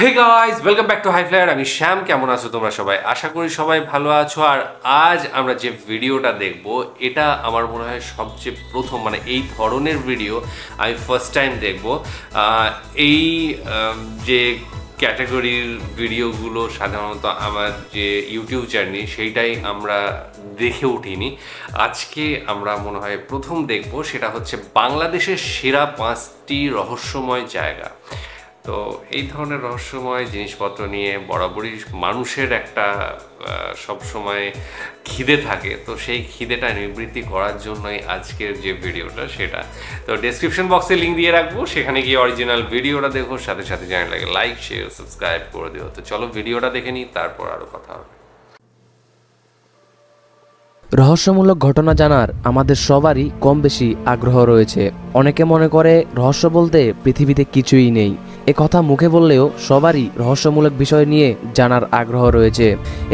Hey guys, welcome back to High Flyer. আমি শ্যাম। কেমন আছো তোমরা সবাই? আশা করি সবাই ভালো আছো। আর আজ আমরা যে ভিডিওটা দেখব, এটা আমার মনে হয় সবচেয়ে প্রথম, মানে এই ধরনের ভিডিও আমি ফার্স্ট টাইম দেখব। এই যে ক্যাটাগরির ভিডিওগুলো সাধারণত আমার যে ইউটিউব চ্যানেল সেইটাই আমরা দেখে উঠিনি। আজকে আমরা মনে হয় প্রথম দেখব। সেটা হচ্ছে বাংলাদেশের সেরা 5টি রহস্যময় জায়গা। তো এই ধরনের রহস্যময় জিনিসপত্র নিয়ে বরাবরই মানুষের একটা সবসময় খিদে থাকে। তো সেই খিদেটা নিবৃত্তি করার জন্যই আজকের যে ভিডিওটা সেটা। তো ডেসক্রিপশন বক্সে লিঙ্ক দিয়ে রাখবো, সেখানে গিয়ে অরিজিনাল ভিডিওটা দেখো, সাথে সাথে চ্যানেলটাকে লাইক শেয়ার সাবস্ক্রাইব করে দিও। তো চলো ভিডিওটা দেখে নিই, তারপর আরও কথা হবে। রহস্যমূলক ঘটনা জানার আমাদের সবারই কম বেশি আগ্রহ রয়েছে। অনেকে মনে করে রহস্য বলতে পৃথিবীতে কিছুই নেই। এ কথা মুখে বললেও সবারই রহস্যমূলক বিষয় নিয়ে জানার আগ্রহ রয়েছে।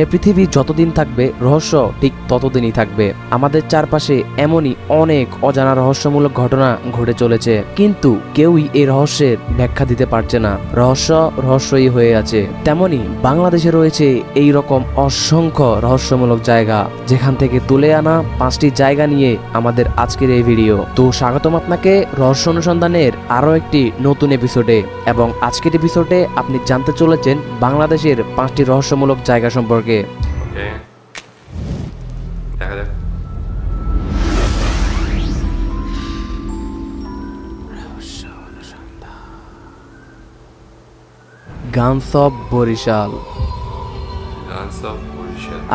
এ পৃথিবী যতদিন থাকবে রহস্য ঠিক ততদিনই থাকবে। আমাদের চারপাশে এমনই অনেক অজানা রহস্যমূলক ঘটনা ঘটে চলেছে, কিন্তু কেউই এই রহস্যের ব্যাখ্যা দিতে পারছে না। রহস্য রহস্যই হয়ে আছে। তেমনি বাংলাদেশে রয়েছে এই রকম অসংখ্য রহস্যমূলক জায়গা, যেখান থেকে তুলে আনা 5টি জায়গা নিয়ে আমাদের আজকের এই ভিডিও। তো স্বাগতম আপনাকে রহস্য অনুসন্ধানের আরো একটি নতুন এপিসোডে। এবং আজকের এপিসোডে আপনি জানতে চলেছেন বাংলাদেশের 5টি রহস্যমূলক জায়গা সম্পর্কে। দেখা যাক। Guns of Barishal.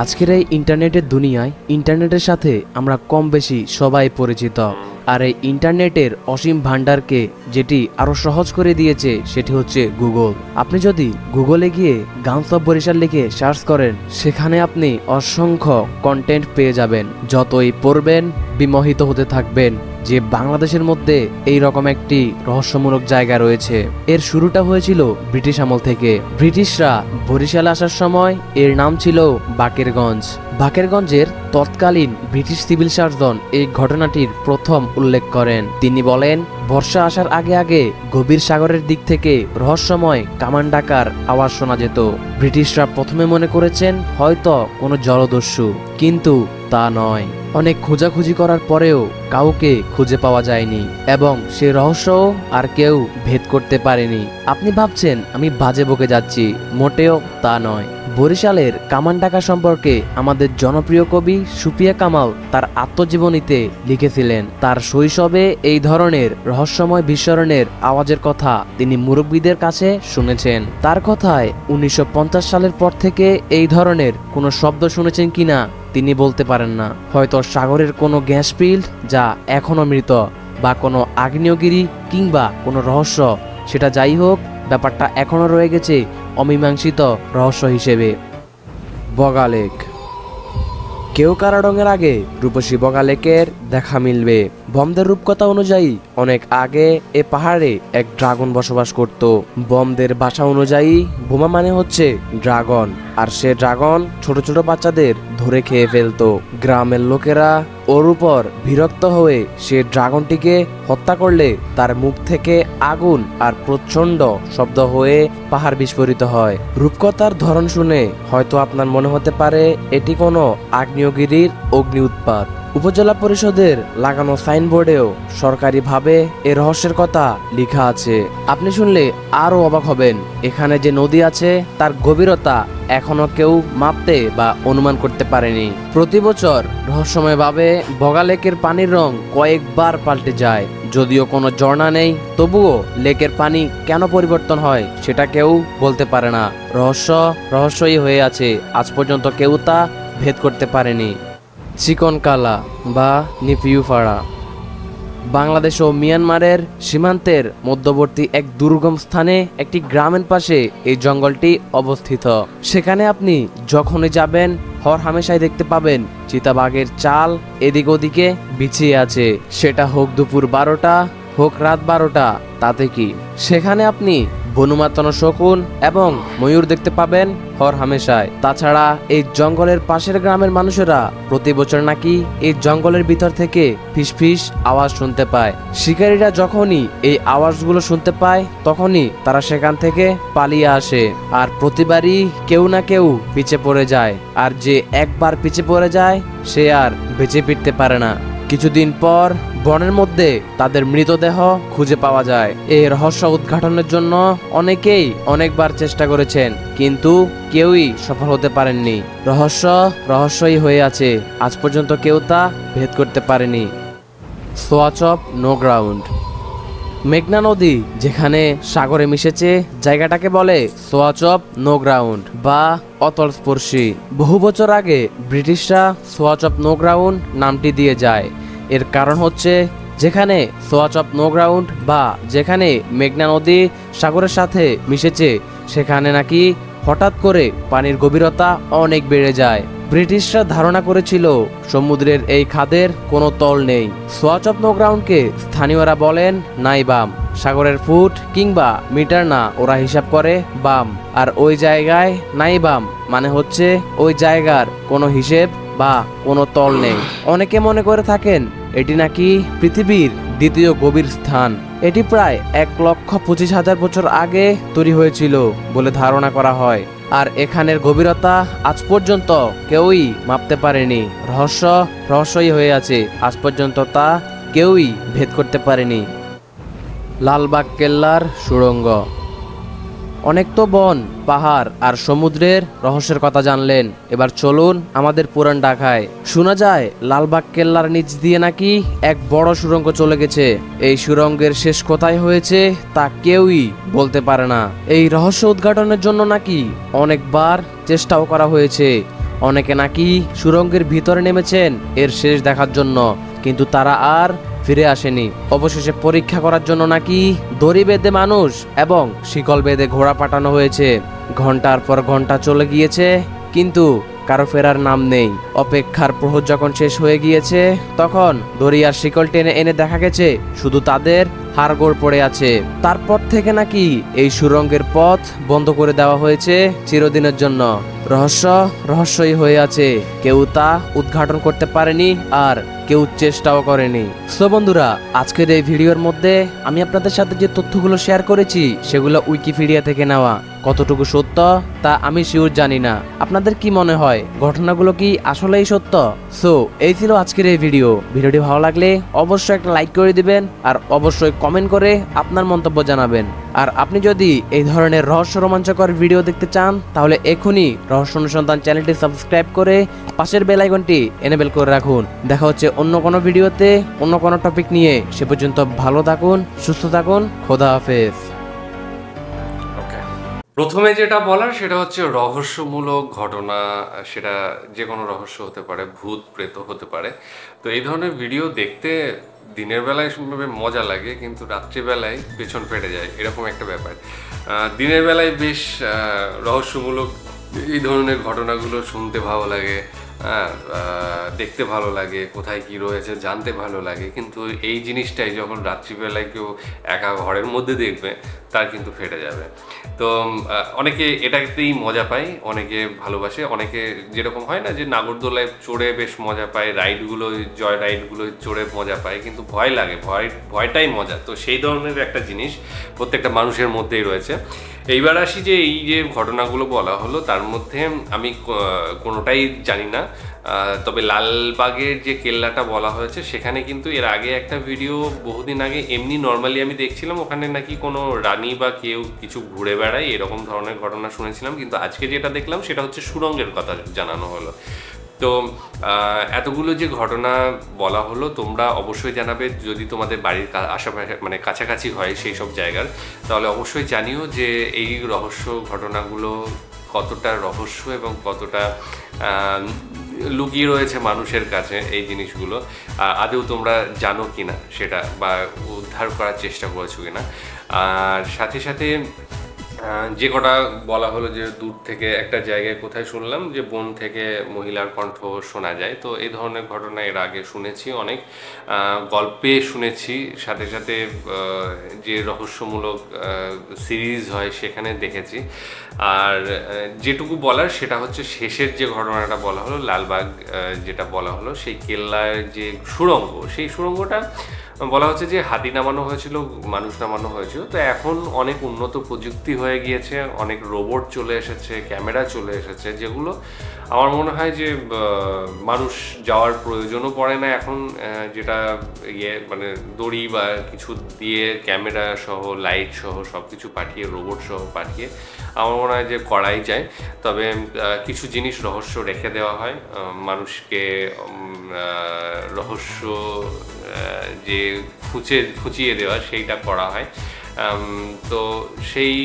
আজকের এই ইন্টারনেটের দুনিয়ায় ইন্টারনেটের সাথে আমরা কম বেশি সবাই পরিচিত। আর এই ইন্টারনেটের অসীম ভান্ডারকে যেটি আরো সহজ করে দিয়েছে সেটি হচ্ছে গুগল। আপনি যদি গুগলে গিয়ে গানস অফ বরিশাল লিখে সার্চ করেন, সেখানে আপনি অসংখ্য কন্টেন্ট পেয়ে যাবেন। যতই পড়বেন বিমোহিত হতে থাকবেন যে বাংলাদেশের মধ্যে এই রকম একটি রহস্যমূলক জায়গা রয়েছে। এর শুরুটা হয়েছিল ব্রিটিশ আমল থেকে। ব্রিটিশরা বরিশালে আসার সময় এর নাম ছিল বাকেরগঞ্জ। বাকেরগঞ্জের তৎকালীন ব্রিটিশ সিভিল সার্জন এই ঘটনাটির প্রথম উল্লেখ করেন। তিনি বলেন, বর্ষা আসার আগে আগে গভীর সাগরের দিক থেকে রহস্যময় কামান ডাকার আওয়াজ শোনা যেত। ব্রিটিশরা প্রথমে মনে করেছেন হয়তো কোনো জলদস্যু, কিন্তু তা নয়। অনেক খোঁজাখুঁজি করার পরেও কাউকে খুঁজে পাওয়া যায়নি এবং সে রহস্য আর কেউ ভেদ করতে পারেনি। আপনি ভাবছেন আমি বাজে বকে যাচ্ছি, মোটেও তা নয়। বরিশালের কামান ডাকা সম্পর্কে আমাদের জনপ্রিয় কবি সুফিয়া কামাল তার আত্মজীবনীতে লিখেছিলেন। তার শৈশবে এই ধরনের রহস্যময় বিস্ফোরণের আওয়াজের কথা তিনি মুরব্বীদের কাছে শুনেছেন। তার কথায় 1950 সালের পর থেকে এই ধরনের কোনো শব্দ শুনেছেন কিনা তিনি বলতে পারেন না। হয়তো সাগরের কোনো গ্যাস ফিল্ড যা এখনো মৃত, বা কোনো আগ্নেয়গিরি, কিংবা কোনো রহস্য। সেটা যাই হোক, ব্যাপারটা এখনো রয়ে গেছে অমীমাংসিত রহস্য হিসেবে। বগা লেক। কেওক্রাডং এর আগে রূপসী বগা লেকের দেখা মিলবে। বমদের রূপকথা অনুযায়ী অনেক আগে এ পাহাড়ে এক ড্রাগন বসবাস করত। বমদের ভাষা অনুযায়ী বোমা মানে হচ্ছে ড্রাগন, আর সে ড্রাগন ছোট ছোট বাচ্চাদের ধরে খেয়ে ফেলতো। গ্রামের লোকেরা ওর উপর বিরক্ত হয়ে সে ড্রাগনটিকে হত্যা করলে তার মুখ থেকে আগুন আর প্রচন্ড শব্দ হয়ে পাহাড় বিস্ফোরিত হয়। রূপকথার ধরন শুনে হয়তো আপনার মনে হতে পারে এটি কোনো আগ্নেয়গিরির অগ্নি উৎপাত। উপজেলা পরিষদের লাগানো সাইনবোর্ডেও সরকারিভাবে এ রহস্যের কথা লেখা আছে। আপনি শুনলে আরো অবাক হবেন। এখানে যে নদী আছে তার গভীরতা এখনো কেউ মাপতে বা অনুমান করতে পারেনি। প্রতি বছর রহস্যময়ভাবে বগা লেকের পানির রং কয়েকবার পাল্টে যায়। যদিও কোনো ঝর্ণা নেই, তবুও লেকের পানি কেন পরিবর্তন হয় সেটা কেউ বলতে পারে না। রহস্য রহস্যই হয়ে আছে, আজ পর্যন্ত কেউ তা ভেদ করতে পারেনি। চিকনকালা বা নিপিউপাড়া। বাংলাদেশ ও মিয়ানমারের সীমান্তের মধ্যবর্তী এক দুর্গম স্থানে একটি গ্রামের পাশে এই জঙ্গলটি অবস্থিত। সেখানে আপনি যখনই যাবেন হরহামেশাই দেখতে পাবেন চিতাবাঘের চাল এদিক ওদিকে বিছিয়ে আছে। সেটা হোক দুপুর 12টা, হোক রাত 12টা, তাতে কি। সেখানে আপনি বনুমাতন শকুন এবং ময়ূর দেখতে পাবেন হর হামেশায়। তাছাড়া এই জঙ্গলের পাশের গ্রামের মানুষেরা প্রতি বছর নাকি এই জঙ্গলের ভিতর থেকে ফিসফিস আওয়াজ শুনতে পায়। শিকারীরা যখনই এই আওয়াজগুলো শুনতে পায় তখনই তারা সেখান থেকে পালিয়ে আসে, আর প্রতিবারই কেউ না কেউ পিছে পড়ে যায়, আর যে একবার পিছে পড়ে যায় সে আর বেঁচে ফিরতে পারে না। কিছুদিন পর বনের মধ্যে তাদের মৃতদেহ খুঁজে পাওয়া যায়। এই রহস্য উদ্ঘাটনের জন্য অনেকেই অনেকবার চেষ্টা করেছেন, কিন্তু কেউই সফল হতে পারেননি। রহস্যই হয়ে আছে, আজ পর্যন্ত কেউ তা ভেদ করতে পারেনি। Swatch of no ground. মেঘনা নদী যেখানে সাগরে মিশেছে জায়গাটাকে বলে সোয়াচ অফ নো গ্রাউন্ড বা অতলস্পর্শী। বহু বছর আগে ব্রিটিশরা সোয়াচ অফ নো গ্রাউন্ড নামটি দিয়ে যায়। এর কারণ হচ্ছে যেখানে সোয়াচ অফ নো গ্রাউন্ড বা যেখানে মেঘনা নদী সাগরের সাথে মিশেছে সেখানে নাকি হঠাৎ করে পানির গভীরতা অনেক বেড়ে যায়। ব্রিটিশরা ধারণা করেছিল সমুদ্রের এই খাদের কোনো তল নেই। সোয়াচ অফ নো গ্রাউন্ডকে স্থানীয়রা বলেন নাই বাম। সাগরের ফুট কিংবা মিটার না, ওরা হিসাব করে বাম। আর ওই জায়গায় নাই বাম মানে হচ্ছে ওই জায়গার কোনো হিসেব বা কোনো তল নেই। অনেকে মনে করে থাকেন এটি নাকি পৃথিবীর দ্বিতীয় গভীর স্থান। এটি প্রায় 1,25,000 বছর আগে তৈরি হয়েছিল বলে ধারণা করা হয়, আর এখানের গভীরতা আজ পর্যন্ত কেউই মাপতে পারেনি। রহস্যই হয়ে আছে, আজ পর্যন্ত তা কেউই ভেদ করতে পারেনি। লালবাগ কেল্লার সুড়ঙ্গ। অনেক তো বন, পাহাড় আর সমুদ্রের রহস্যের কথা জানলেন, এবার চলুন আমাদের পুরান ঢাকায়। শোনা যায় লালবাগ কেল্লার নিচ দিয়ে নাকি এক বড় সুড়ঙ্গ চলে গেছে। এই সুড়ঙ্গের শেষ কোথায় হয়েছে তা কেউই বলতে পারে না। এই রহস্য উদ্ঘাটনের জন্য নাকি অনেকবার চেষ্টাও করা হয়েছে। অনেকে নাকি সুড়ঙ্গের ভিতরে নেমেছেন এর শেষ দেখার জন্য, কিন্তু তারা আর ফিরে আসেনি। অবশেষে পরীক্ষা করার জন্য নাকি দড়ি বেঁধে মানুষ এবং শিকল বেঁধে ঘোড়া পাঠানো হয়েছে। ঘন্টার পর ঘন্টা চলে গিয়েছে, কিন্তু কারো ফেরার নাম নেই। অপেক্ষার প্রহর যখন শেষ হয়ে গিয়েছে তখন দড়ি আর শিকল টেনে এনে দেখা গেছে শুধু তাদের হাড়গোড় পড়ে আছে। তারপর থেকে নাকি এই সুড়ঙ্গের পথ বন্ধ করে দেওয়া হয়েছে চিরদিনের জন্য। রহস্যই হয়ে আছে, কেউ তা উদ্ঘাটন করতে পারেনি আর কেউ চেষ্টাও করেনি। সো বন্ধুরা, আজকের এই ভিডিওর মধ্যে আমি আপনাদের সাথে যে তথ্যগুলো শেয়ার করেছি সেগুলো উইকিপিডিয়া থেকে নেওয়া। কতটুকু সত্য তা আমি শিওর জানি না। আপনাদের কি মনে হয় ঘটনাগুলো কি আসলেই সত্য? সো এই ছিল আজকের এই ভিডিওটি ভালো লাগলে অবশ্যই একটা লাইক করে দিবেন আর অবশ্যই কমেন্ট করে আপনার মন্তব্য জানাবেন। আর আপনি যদি এই ধরনের রহস্য রোমাঞ্চকর ভিডিও দেখতে চান তাহলে এখনই রহস্য অনুসন্ধান চ্যানেলটি সাবস্ক্রাইব করে পাশের বেল আইকনটি এনেবেল করে রাখুন। দেখা হচ্ছে অন্য কোনো ভিডিওতে অন্য কোনো টপিক নিয়ে। সে পর্যন্ত ভালো থাকুন, সুস্থ থাকুন, খোদা হাফেজ। প্রথমে যেটা বলার সেটা হচ্ছে রহস্যমূলক ঘটনা, সেটা যে কোনো রহস্য হতে পারে, ভূত প্রেত হতে পারে। তো এই ধরনের ভিডিও দেখতে দিনের বেলায় মজা লাগে, কিন্তু রাত্রিবেলায় পেছন ফেটে যায়, এরকম একটা ব্যাপার। দিনের বেলায় বেশ রহস্যমূলক এই ধরনের ঘটনাগুলো শুনতে ভালো লাগে, দেখতে ভালো লাগে, কোথায় কি রয়েছে জানতে ভালো লাগে। কিন্তু এই জিনিসটাই যখন রাত্রিবেলায় কেউ একা ঘরের মধ্যে দেখবে তার কিন্তু ফেটে যাবে। তো অনেকে এটাতেই মজা পায়, অনেকে ভালোবাসে, অনেকে যেরকম হয় না যে নাগরদোলায় চড়ে বেশ মজা পায়, রাইডগুলো জয় রাইডগুলো চড়ে মজা পায়, কিন্তু ভয় লাগে, ভয়টাই মজা। তো সেই ধরনের একটা জিনিস প্রত্যেকটা মানুষের মধ্যেই রয়েছে। এইবার আসি যে এই যে ঘটনাগুলো বলা হলো তার মধ্যে আমি কোনোটাই জানি না। তবে লালবাগের যে কেল্লাটা বলা হয়েছে সেখানে কিন্তু এর আগে একটা ভিডিও বহুদিন আগে এমনি নর্মালি আমি দেখছিলাম, ওখানে নাকি কোনো রানী বা কেউ কিছু ঘুরে বেড়ায় এরকম ধরনের ঘটনা শুনেছিলাম। কিন্তু আজকে যেটা দেখলাম সেটা হচ্ছে সুড়ঙ্গের কথা জানানো হলো। তো এতগুলো যে ঘটনা বলা হলো তোমরা অবশ্যই জানাবে, যদি তোমাদের বাড়ির আশেপাশে মানে কাছাকাছি হয় সেই সব জায়গার, তাহলে অবশ্যই জানিও যে এই রহস্য ঘটনাগুলো কতটা রহস্য এবং কতটা লুকিয়ে রয়েছে মানুষের কাছে এই জিনিসগুলো। আদৌ তোমরা জানো কিনা সেটা, বা উদ্ধার করার চেষ্টা করেছো কিনা। আর সাথে সাথে যে কটা বলা হলো যে দূর থেকে একটা জায়গায় কোথায় শুনলাম যে বন থেকে মহিলার কণ্ঠ শোনা যায়, তো এই ধরনের ঘটনা এর আগে শুনেছি অনেক, গল্পে শুনেছি, সাথে সাথে যে রহস্যমূলক সিরিজ হয় সেখানে দেখেছি। আর যেটুকু বলার সেটা হচ্ছে শেষের যে ঘটনাটা বলা হলো লালবাগ, যেটা বলা হলো সেই কেল্লার যে সুড়ঙ্গ, সেই সুড়ঙ্গটা বলা হচ্ছে যে হাতি নামানো হয়েছিল, মানুষ নামানো হয়েছিল। তো এখন অনেক উন্নত প্রযুক্তি হয়ে গিয়েছে, অনেক রোবট চলে এসেছে, ক্যামেরা চলে এসেছে, যেগুলো আমার মনে হয় যে মানুষ যাওয়ার প্রয়োজনও পড়ে না এখন। যেটা মানে দড়ি বা কিছু দিয়ে ক্যামেরা সহ লাইট সহ সব কিছু পাঠিয়ে, রোবট সহ পাঠিয়ে আমার মনে হয় যে করাই যায়। তবে কিছু জিনিস রহস্য রেখে দেওয়া হয়, মানুষকে রহস্য যে খুঁচিয়ে দেওয়া সেইটা করা হয়। তো সেই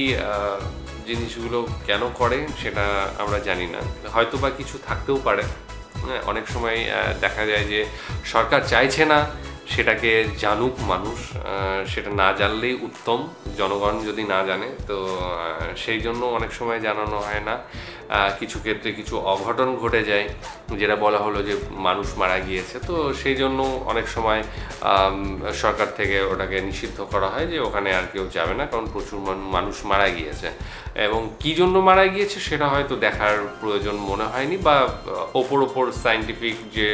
জিনিসগুলো কেন করে সেটা আমরা জানি না, হয়তো বা কিছু থাকতেও পারে। অনেক সময় দেখা যায় যে সরকার চাইছে না সেটাকে জানুক মানুষ, সেটা না জানলেই উত্তম, জনগণ যদি না জানে। তো সেই জন্য অনেক সময় জানানো হয় না। কিছু ক্ষেত্রে কিছু অঘটন ঘটে যায়, যেটা বলা হলো যে মানুষ মারা গিয়েছে, তো সেই জন্য অনেক সময় সরকার থেকে ওটাকে নিষিদ্ধ করা হয় যে ওখানে আর কেউ যাবে না, কারণ প্রচুর মানুষ মারা গিয়েছে। এবং কী জন্য মারা গিয়েছে সেটা হয়তো দেখার প্রয়োজন মনে হয়নি, বা ওপর সায়েন্টিফিক যে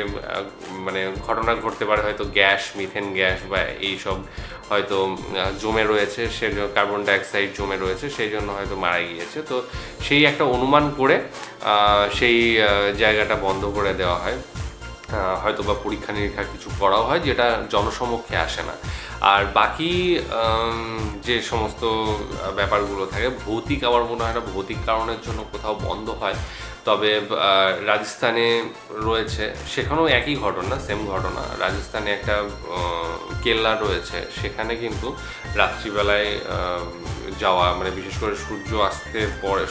মানে ঘটনা ঘটতে পারে, হয়তো গ্যাস, মিথেন গ্যাস বা এইসব হয়তো জমে রয়েছে, সে কার্বন ডাইঅক্সাইড জমে রয়েছে, সেই জন্য হয়তো মারা গিয়েছে। তো সেই একটা অনুমান করে সেই জায়গাটা বন্ধ করে দেওয়া হয়, হয়তো বা পরীক্ষা নিরীক্ষা কিছু করাও হয়, যেটা জনসমক্ষে আসে না। আর বাকি যে সমস্ত ব্যাপারগুলো থাকে ভৌতিক, আমার মনে হয় না ভৌতিক কারণের জন্য কোথাও বন্ধ হয়। তবে রাজস্থানে রয়েছে, সেখানেও একই ঘটনা, সেম ঘটনা। রাজস্থানে একটা কেল্লা রয়েছে, সেখানে কিন্তু রাত্রিবেলায় যাওয়া, মানে বিশেষ করে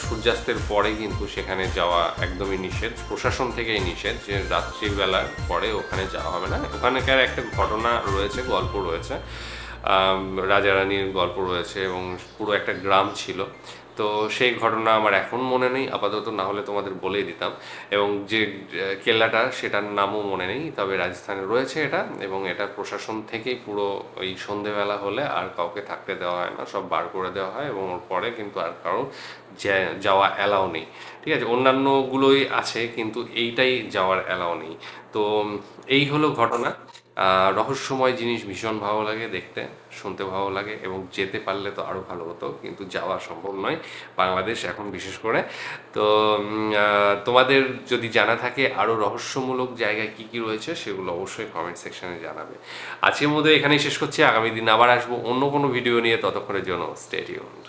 সূর্যাস্তের পরে কিন্তু সেখানে যাওয়া একদমই নিষেধ, প্রশাসন থেকেই নিষেধ যে রাত্রিবেলার পরে ওখানে যাওয়া হবে না। ওখানকার একটা ঘটনা রয়েছে, গল্প রয়েছে, রাজা রানীর গল্প রয়েছে, এবং পুরো একটা গ্রাম ছিল। তো সেই ঘটনা আমার এখন মনে নেই আপাতত, না হলে তোমাদের বলেই দিতাম। এবং যে কেল্লাটা সেটার নামও মনে নেই, তবে রাজস্থানে রয়েছে এটা, এবং এটা প্রশাসন থেকেই পুরো ওই সন্ধেবেলা হলে আর কাউকে থাকতে দেওয়া হয় না, সব বার করে দেওয়া হয়, এবং ওর পরে কিন্তু আর কারো যাওয়া অ্যালাউ নেই। ঠিক আছে, অন্যান্যগুলোই আছে কিন্তু এইটাই যাওয়ার অ্যালাউ নেই। তো এই হলো ঘটনা। রহস্যময় জিনিস ভীষণ ভালো লাগে দেখতে, শুনতে ভালো লাগে, এবং যেতে পারলে তো আরও ভালো হতো, কিন্তু যাওয়া সম্ভব নয় বাংলাদেশ এখন বিশেষ করে। তো তোমাদের যদি জানা থাকে আরও রহস্যমূলক জায়গায় কী কী রয়েছে সেগুলো অবশ্যই কমেন্ট সেকশনে জানাবে। আজকের মধ্যে এখানেই শেষ করছি, আগামী দিন আবার আসবো অন্য কোনো ভিডিও নিয়ে, ততক্ষণের জন্য স্টে টিউনড।